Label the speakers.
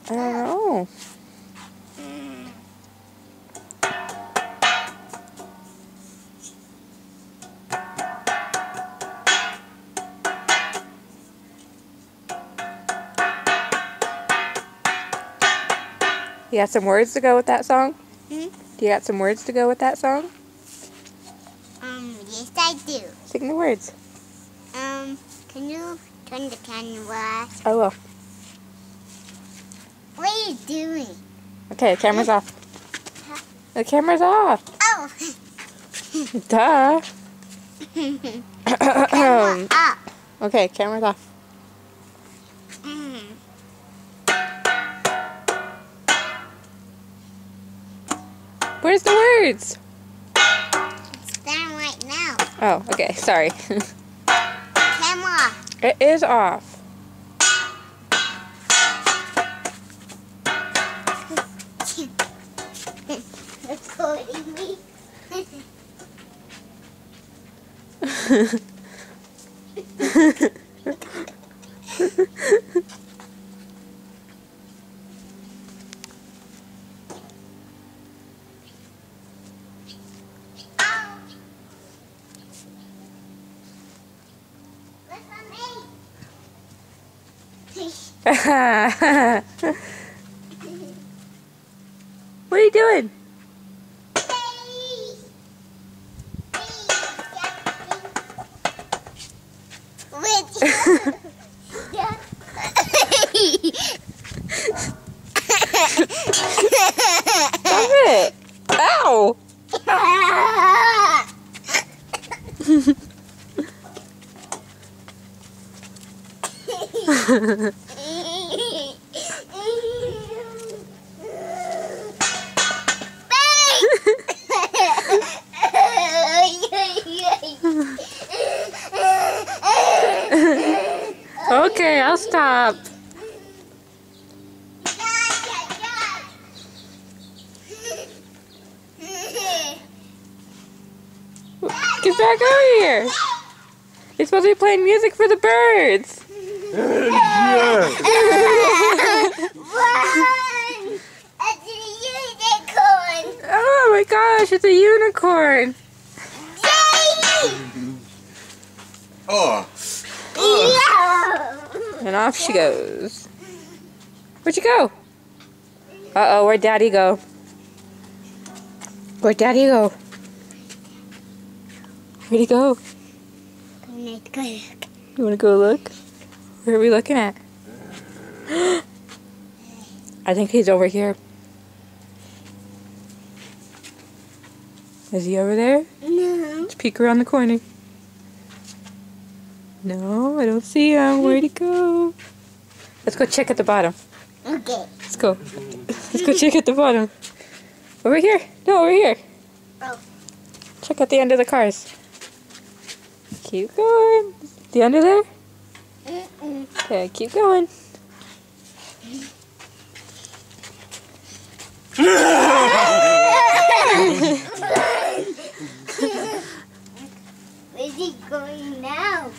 Speaker 1: I don't know. You got some words to go with that song?
Speaker 2: Hmm?
Speaker 1: Do you got some words to go with that song?
Speaker 2: Yes I do.
Speaker 1: Sing the words.
Speaker 2: Can you turn the camera?
Speaker 1: I will.
Speaker 2: What are you doing?
Speaker 1: Okay, the camera's off. The camera's off.
Speaker 2: Oh!
Speaker 1: Duh.
Speaker 2: Camera up.
Speaker 1: Okay, camera's off. Where's the words?
Speaker 2: It's done right now.
Speaker 1: Oh, okay, sorry.
Speaker 2: Camera.
Speaker 1: It is off.
Speaker 2: Recording me.
Speaker 1: What are you doing? Stop it! Ow! Okay, I'll stop. Get back over here. You're supposed to be playing music for the birds.
Speaker 2: Run! It's a unicorn!
Speaker 1: Oh my gosh, it's a unicorn.
Speaker 3: Oh.
Speaker 1: And off she goes. Where'd you go? Uh-oh, where'd Daddy go? Where'd Daddy go? Where'd he go? You want to go look? Where are we looking at? I think he's over here. Is he over there?
Speaker 2: No.
Speaker 1: Let's peek around the corner. No, I don't see him. Where'd he go? Let's go check at the bottom.
Speaker 2: Okay.
Speaker 1: Let's go. Let's go check at the bottom. Over here. No, over here.
Speaker 2: Oh.
Speaker 1: Check at the end of the cars. Keep going. The under there? Okay, keep going.
Speaker 2: Where's he going now?